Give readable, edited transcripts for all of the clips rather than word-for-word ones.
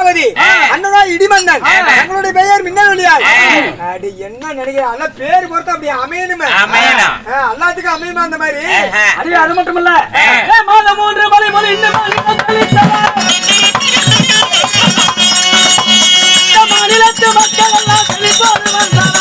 பார்வதி, அண்ணனா இடிமன்னன், எங்களுடைய பெயர் மின்னல் ஒளியால். அது என்ன நினைக்கிறேன், அல்ல பேர் பொறுத்து அப்படி அமையணுமே, எல்லாத்துக்கும் அமையுமா அந்த மாதிரி. அது மட்டும் இல்ல, மாதம் 3 மலை மலை இன்னும் மாநிலத்து மக்கள் எல்லாம் செழிப்போடு வந்தார்.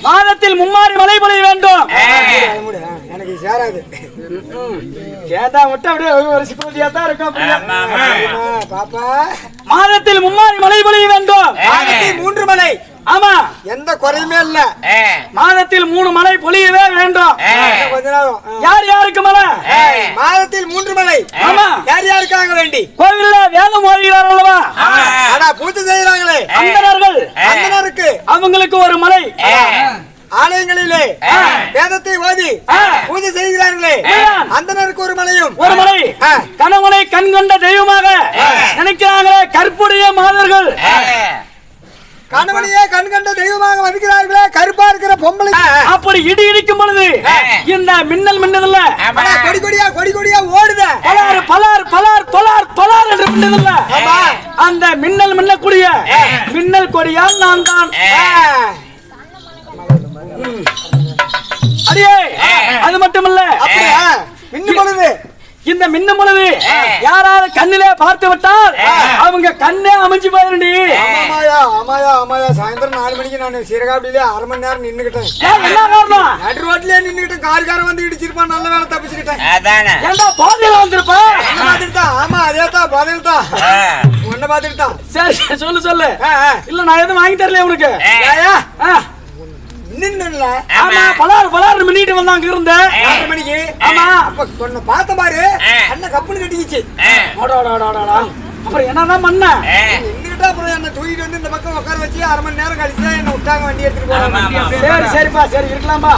மாதத்தில் மும்மாரி மழை பொழிய வேண்டும். எனக்கு சேராது, சேதா விட்டு அப்படியே ஒரு சிக்கலியா தான் இருக்கும். பாப்பா, மாதத்தில் மும்மாரி மழை பொழிய வேண்டும். 3 மலை. ஆமா, எந்த குறையுமே இல்ல. மாதத்தில் 3 மலை பொழியவே வேண்டும். யார் யாருக்கு மலை? மாதத்தில் 3 மலை. ஆமா, யார் யாருக்காக வேண்டி? கோவில்ல வேதம் ஓதுகிறார் அல்லவா, ஆனா பூஜை செய்யறாங்களே அந்தணர்கள், அந்தணருக்கு அவங்களுக்கு ஒரு மலை. ஆலயங்களிலே வேதத்தை ஓதி பூஜை செய்கிறார்களே, அந்தணருக்கு ஒரு மலையும். ஒரு மலை கணவனை கண் கொண்ட தெய்வமாக நினைக்கிறாங்களே கற்புடைய மாதர்கள், கணவனையே கண் கண்ட தெய்வமாக மதிக்கிறார்களே கருப்பா இருக்கிற பொம்பளை. அப்படி இடி இடிக்கும் பொழுது இந்த மின்னல் மின்னதுல கொடி கொடியா கொடி கொடியா ஓடுத, பலார் பலார் பலார் பலார் பலார் என்று மின்னதுல அந்த மின்னல் மின்னக்கூடிய மின்னல் கொடியால் நான் தான். அடியே, அது மட்டுமல்ல, மின்னும் பொழுது இந்த மின்னும் பொழுது யாராவது கண்ணிலே பார்த்து விட்டால் அவங்க கண்ணே அமைஞ்சு போயிருண்டி. ஆமாயா ஆமாயா ஆமாயா, சாயந்தரம் 4 மணிக்கு நான் சீரகாப்பிலே 1/2 மணி நேரம் நின்னுக்கிட்டேன். என்ன காரணம்? நடு ரோட்லயே நின்னுக்கிட்டேன், கார்காரன் வந்து இடிச்சிருப்பான், நல்ல வேலை தப்பிச்சுக்கிட்டேன். ஏண்டா பாதையில வந்திருப்பா? பாத்துக்கிட்டான். ஆமா, அதேதான் பாதையில தான் உன்ன பாத்துக்கிட்டான். சரி சொல்லு சொல்லு. இல்ல நான் எதுவும் வாங்கி தரல உனக்கு. நின்னுல ஆமா, பலார் பலார் மின்னிட்டு வந்தாங்க இருந்த 4 மணிக்கு. ஆமா, அப்ப கொஞ்ச பார்த்த பாரு, அண்ணன் கப்புன்னு கட்டிக்கிச்சு. அப்புறம் என்னதான் பண்ண? நின்னுக்கிட்டா அப்புறம் என்ன தூக்கிட்டு வந்து இந்த பக்கம் உட்கார வச்சு 1/2 மணி நேரம் கழிச்சு தான் என்ன விட்டாங்க, வண்டி எடுத்துட்டு போறாங்க. சரி சரிப்பா, சரி இருக்கலாம்பா.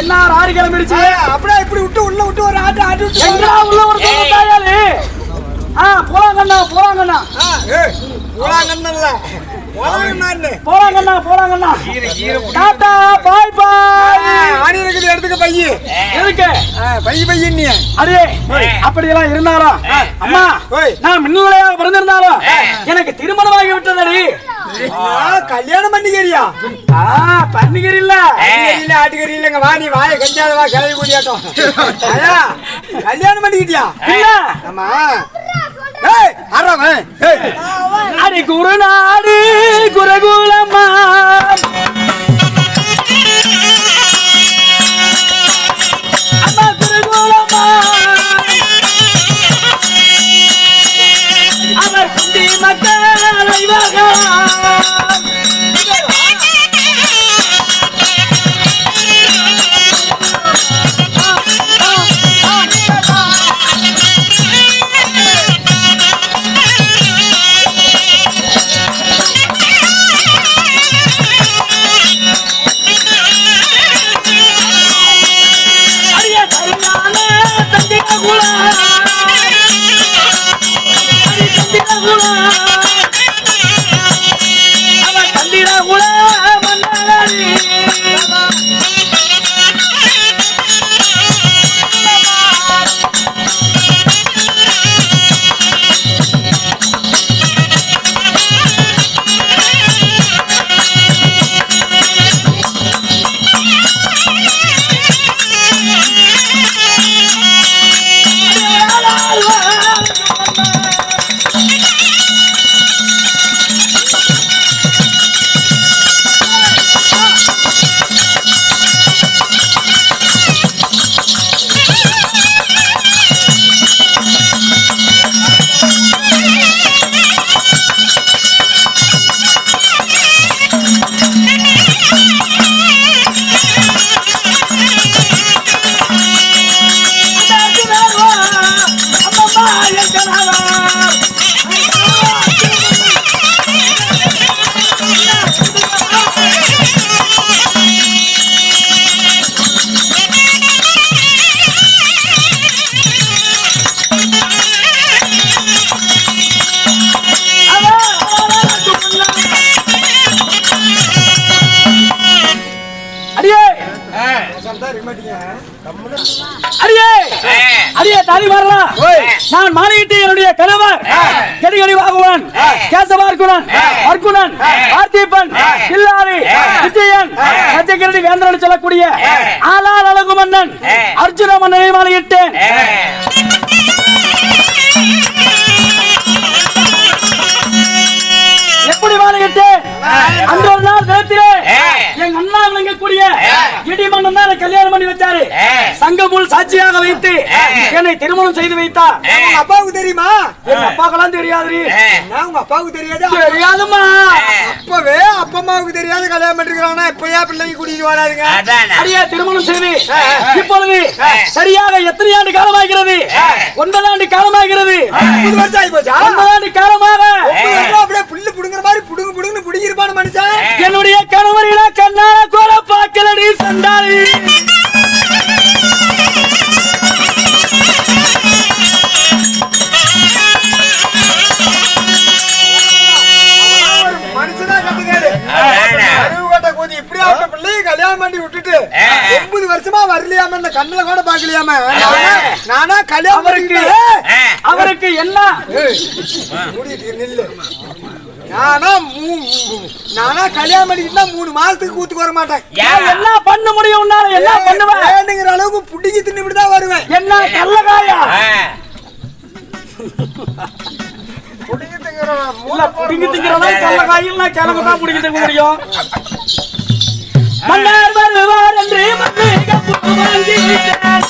என்ன 6 கிளம்பிடுச்சு, அப்படியே இப்படி விட்டு உள்ள விட்டு ஒரு ஆட்டு ஆட்டு விட்டு உள்ள ஒரு தாயாளி. போறாங்கண்ணா போறாங்கண்ணா போறாங்கன்னு போறாங்கண்ணா போறாங்கண்ணா. டாடா பாய் பாய். ஆணி இருக்குது, எடுத்துக்க பைய. எதுக்கு பைய பையன்? அடே, அப்படி எல்லாம் இருந்தாலும் அம்மா, நான் மின்னலையாக பிறந்திருந்தாலும் எனக்கு திருமணமாகி விட்டதடி. கல்யாணம் பண்ணிக்கிறியா? பண்ணிக்கிறீ இல்ல, ஆட்டுக்கறி இல்லங்க. வா, நீ வாய கஞ்சாதவா கிளவி கூடியாட்டம். கல்யாணம் பண்ணிக்கிட்டியா? இல்ல. ஆமா, அடி குருநாடு குரகுலம்மா, அம்மா குரகுலம்மா, அவர் குண்டி மக்களை வகா அடியே தாலி வரலாம். நான் மாலையிட்டு என்னுடைய கணவர் கெடிகடி வாகுவன், கேசவார்குணன், அர்குணன், பார்த்திபன், கில்லாரி, விஜயன், கஜகிரடி வேந்தன் சொல்லக்கூடிய ஆளால் அழகு மன்னன் அர்ஜுன மன்னனை மாலையிட்டேன். எப்படி மாலையிட்டேன்? அந்த ஒரு நாள் தினத்திலே எங்க அண்ணா விளங்கக்கூடிய இடிமன்னன் தான் கல்யாணம் பண்ணி வச்சாரு. சங்கமுல் சாட்சியாக வைத்து என்னை திருமணம் செய்து வைத்தார். உங்க அப்பாவுக்கு தெரியுமா? எங்க அப்பாக்கெல்லாம் தெரியாது. உங்க அப்பாவுக்கு தெரியாது? தெரியாதுமா. அப்பவே அப்பா அம்மாவுக்கு தெரியாது கல்யாணம் பண்ணிருக்கானா? இப்பயா பிள்ளைங்க கூட்டிட்டு வராதுங்க. அடியே திருமணம் செய்து இப்பொழுது சரியாக எத்தனை ஆண்டு காலமாகிறது? 9 ஆண்டு காலமாகிறது. 9 வருஷம் ஆகி போச்சா? 9 ஆண்டு காலமாக அப்படியே புல்லு புடுங்குற மாதிரி புடுங்கு புடுங்குன்னு புடிங்கிருப்பான மனுஷன். என்னுடைய கணவரில கண்ணால கோல பாக்கலடி சண்டாளி. மனுஷனா கட்டுக்காரு அறிவுகட்ட கூதி இப்படி ஆட்ட பிள்ளையை கல்யாணம் பண்ணி விட்டுட்டு 9 வருஷமா வரலையாம இந்த கண்ணுல கூட பாக்கலையாம நானா கல்யாணம் அவருக்கு என்ன நில்லு. நானா கல்யாணம் பண்ணிக்கிட்டா 3 மாசத்துக்கு கூத்துக்கு வர மாட்டேன். என்ன பண்ண முடியும்? என்ன பண்ணுவேன்? வேணுங்கிற அளவுக்கு புடிக்கி தின்னுபிட்டுதான் வருவேன். என்ன கள்ளகாயா? புடிங்கி திங்கிறவன் புடிங்கி திங்கிறவன் கள்ளகாயில் நான் கிழங்கு தான் புடிங்கி திங்க முடியும். மன்னர் வருவார் என்று மன்னிக்க வாங்கி விட்டேன்.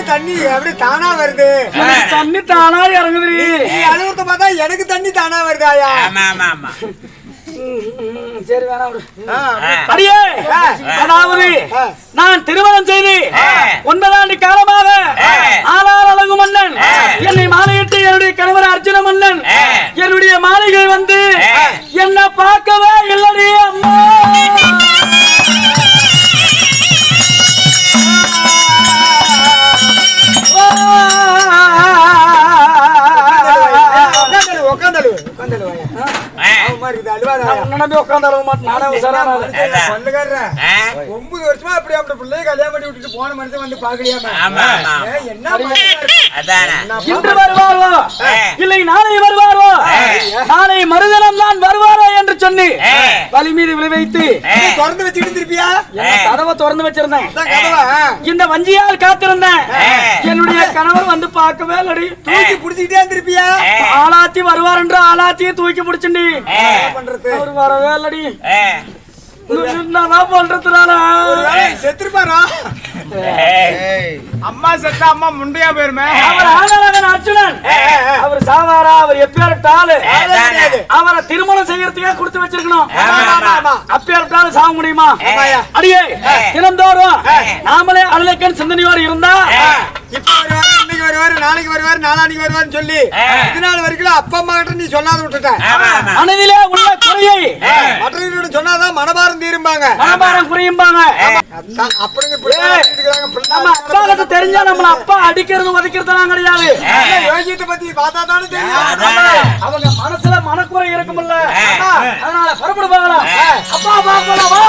தண்ணி எப்படி தானா வருது? தண்ணி தானா இறங்குது. அழுகுறத பார்த்தா எனக்கு தண்ணி தானா வருதாயா? சரி வேணாம். அடியே அதாவது நான் திருமணம் செய்து 9 ஆண்டு காலமாக ஆளால் அழகு மன்னன் என்னை மாலையிட்டு என்னுடைய கணவர் அர்ஜுன மன்னன் என்னுடைய மாளிகை வந்து என்ன பார்க்கவே இல்லடி அம்மா. உட்காந்து 9 வருஷமா அப்படி அப்படி பிள்ளைய கல்யாணம் பண்ணி விட்டுட்டு போன மனுஷன் வந்து பாக்கலையாம என்ன இன்று வருவாரோ இல்லை நாளை வருவாரோ நாளை மறுதினம் தான் வருவாரோ என்று சொல்லி வலி மீது விழை வைத்து திறந்து வச்சுட்டு இருப்பியா? கதவை திறந்து வச்சிருந்தேன். கதவா இந்த வஞ்சியால் காத்திருந்தேன். என்னுடைய கணவர் வந்து பார்க்கவே இல்லடி. தூக்கி புடிச்சுக்கிட்டே இருந்திருப்பியா? ஆளாத்தி வருவார் என்று ஆளாத்தியை தூக்கி பிடிச்சுண்டி பண்றது அவர் வரவே இல்லடி. நான் பண்றதுனால செத்துருப்பாரா? அம்மா செத்தா அம்மா முண்டையா போயிருமே. அவர் ஆனழகன் அர்ஜுனன். அவர் சாவாரா? அவர் எப்பேற்பட்ட ஆளு? அவரை திருமணம் செய்யறதுக்கே கொடுத்து வச்சிருக்கணும். அப்பேற்பட்ட ஆளு சாக முடியுமா? அடியே தினந்தோறும் நாமளே அழகன் சிந்தனையோடு இருந்தா இப்ப வருவாரு, இன்னைக்கு வருவாரு, நாளைக்கு வருவாரு, நாளானிக்கு வருவாருன்னு சொல்லி இதனால வரைக்கும் அப்பா அம்மா கிட்ட நீ சொல்லாத விட்டுட்ட. மனதிலே உள்ள குறையை மற்றவர்களோட சொன்னாதான் மனபாரம் தீரும்பாங்க. மனபாரம் குறையும்பாங்க. அப்படிங்க நம்ம அப்பா கிட்ட தெரிஞ்சா நம்மள அப்பா அடிக்கிறது உதைக்கிறதுலாம் கிடையாது. யோகியத்தை பத்தி பார்த்தா தானே தெரியும். அவங்க மனசுல மனக்குறை இருக்கும்ல. அதனால புறப்படு போகலாம். அப்பா வா.